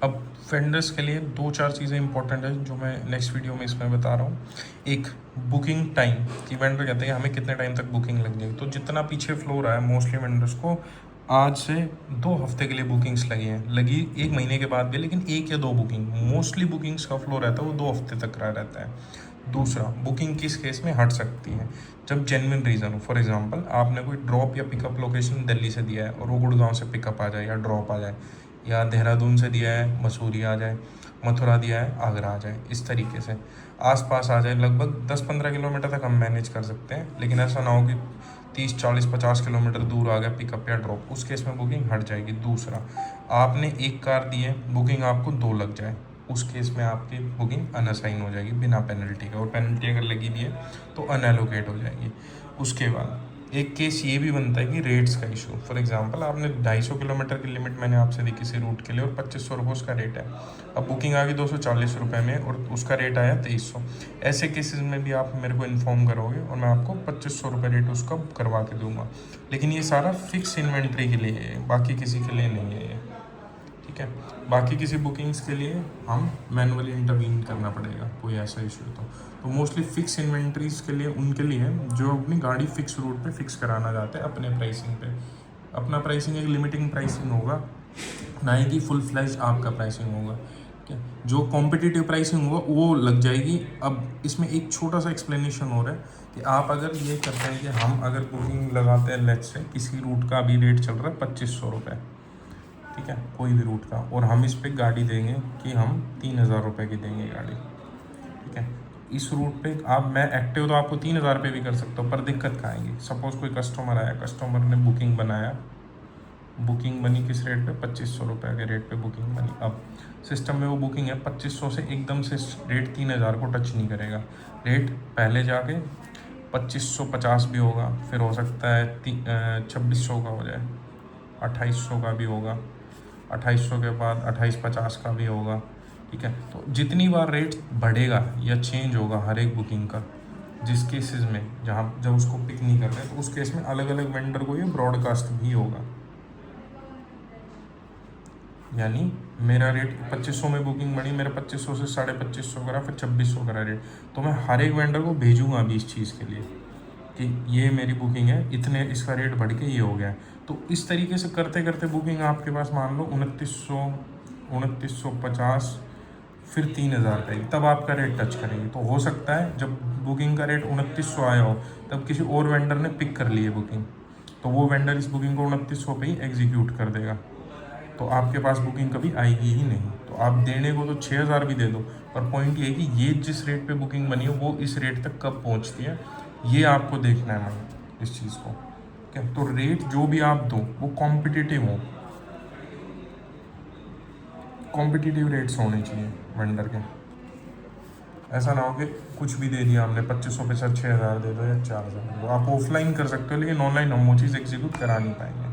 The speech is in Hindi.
अब वेंडर्स के लिए दो चार चीज़ें इंपॉर्टेंट है जो मैं नेक्स्ट वीडियो में इसमें बता रहा हूँ। एक, बुकिंग टाइम कि वेंडर कहते हैं हमें कितने टाइम तक बुकिंग लग जाएगी। तो जितना पीछे फ्लो रहा है मोस्टली वेंडर्स को आज से 2 हफ्ते के लिए बुकिंग्स लगी हैं, लगी 1 महीने के बाद भी, लेकिन 1 या 2 बुकिंग, मोस्टली बुकिंग्स का फ्लो रहता है वो 2 हफ्ते तक रहा रहता है। दूसरा, बुकिंग किस केस में हट सकती है, जब जेन्युइन रीज़न हो। फॉर एग्जांपल आपने कोई ड्रॉप या पिकअप लोकेशन दिल्ली से दिया है और वो गुड़गांव से पिकअप आ जाए या ड्रॉप आ जाए, या देहरादून से दिया है मसूरी आ जाए, मथुरा दिया है आगरा आ जाए, इस तरीके से आसपास आ जाए, लगभग 10-15 किलोमीटर तक हम मैनेज कर सकते हैं। लेकिन ऐसा ना हो कि 30-40-50 किलोमीटर दूर आ गया पिकअप या ड्रॉप, उस केस में बुकिंग हट जाएगी। दूसरा, आपने एक कार दी है, बुकिंग आपको 2 लग जाए, उस केस में आपकी बुकिंग अनअसाइन हो जाएगी बिना पेनल्टी का, और पेनल्टी अगर लगी भी है तो अनएलोकेट हो जाएगी। उसके बाद एक केस ये भी बनता है कि रेट्स का इशू। फॉर एग्जांपल आपने 250 किलोमीटर की लिमिट मैंने आपसे दी किसी रूट के लिए और 2500 रुपये उसका रेट है, अब बुकिंग आ गई 240 रुपये में और उसका रेट आया 2300। ऐसे केसेस में भी आप मेरे को इन्फॉर्म करोगे और मैं आपको 2500 रुपये रेट उसका करवा के दूंगा। लेकिन ये सारा फिक्स इन्वेंट्री के लिए है, बाकी किसी के लिए नहीं है ये, ठीक है। बाकी किसी बुकिंग्स के लिए हम मैनुअली इंटरवीन करना पड़ेगा, कोई ऐसा इशू तो मोस्टली फिक्स इन्वेंट्रीज के लिए उनके लिए है जो अपनी गाड़ी फिक्स रूट पे फिक्स कराना चाहते हैं अपने प्राइसिंग पे। अपना प्राइसिंग एक लिमिटिंग प्राइसिंग होगा, ना ही कि फुल फ्लैश आपका प्राइसिंग होगा, ठीक है। जो कॉम्पिटिटिव प्राइसिंग होगा वो लग जाएगी। अब इसमें एक छोटा सा एक्सप्लेनेशन हो रहा है कि आप अगर ये करते हैं कि हम अगर बुकिंग लगाते हैं, लेट्स से किसी रूट का अभी रेट चल रहा है 2500 रुपये, ठीक है, कोई भी रूट का, और हम इस पे गाड़ी देंगे कि हम 3000 रुपये की देंगे गाड़ी, ठीक है। इस रूट पे आप, मैं एक्टिव तो आपको 3000 पे भी कर सकता हूँ, पर दिक्कत कहाँ आएगी। सपोज़ कोई कस्टमर आया, कस्टमर ने बुकिंग बनाया, बुकिंग बनी किस रेट पे, 2500 रुपये के रेट पे बुकिंग बनी। अब सिस्टम में वो बुकिंग है 2500 से एकदम से रेट 3000 को टच नहीं करेगा। रेट पहले जाके 2550 भी होगा, फिर हो सकता है 2600 का हो जाए, 2800 का भी होगा, 2800 के बाद 2850 का भी होगा, ठीक है। तो जितनी बार रेट बढ़ेगा या चेंज होगा हर एक बुकिंग का, जिस केसेस में जहाँ जब उसको पिक नहीं कर रहे तो उस केस में अलग अलग वेंडर को ये ब्रॉडकास्ट भी होगा। यानी मेरा रेट 2500 में बुकिंग बढ़ी, मेरा 2500 से 2550 करा, फिर 2600 करा रेट, तो मैं हर एक वेंडर को भेजूंगा अभी इस चीज़ के लिए कि ये मेरी बुकिंग है, इतने इसका रेट बढ़ के ये हो गया है। तो इस तरीके से करते करते बुकिंग आपके पास मान लो 2950, फिर 3000 का, तब आपका रेट टच करेगी। तो हो सकता है जब बुकिंग का रेट 2900 आया हो तब किसी और वेंडर ने पिक कर ली है बुकिंग, तो वो वेंडर इस बुकिंग को 2900 पे ही एग्जीक्यूट कर देगा, तो आपके पास बुकिंग कभी आएगी ही नहीं। तो आप देने को तो 6000 भी दे दो, पर पॉइंट ये है कि ये जिस रेट पे बुकिंग बनी हो वो इस रेट तक कब पहुंचती है, ये आपको देखना है मैम इस चीज़ को, क्या। तो रेट जो भी आप दो वो कॉम्पिटिटिव हो, कॉम्पिटिटिव रेट्स होने चाहिए वेंडर के। ऐसा ना हो कि कुछ भी दे दिया हमने, 2500 पे 6000 दे दो या 4000 दे दो। आप ऑफलाइन कर सकते हो, लेकिन ऑनलाइन हम वो चीज़ एग्जीक्यूट करा नहीं पाएंगे।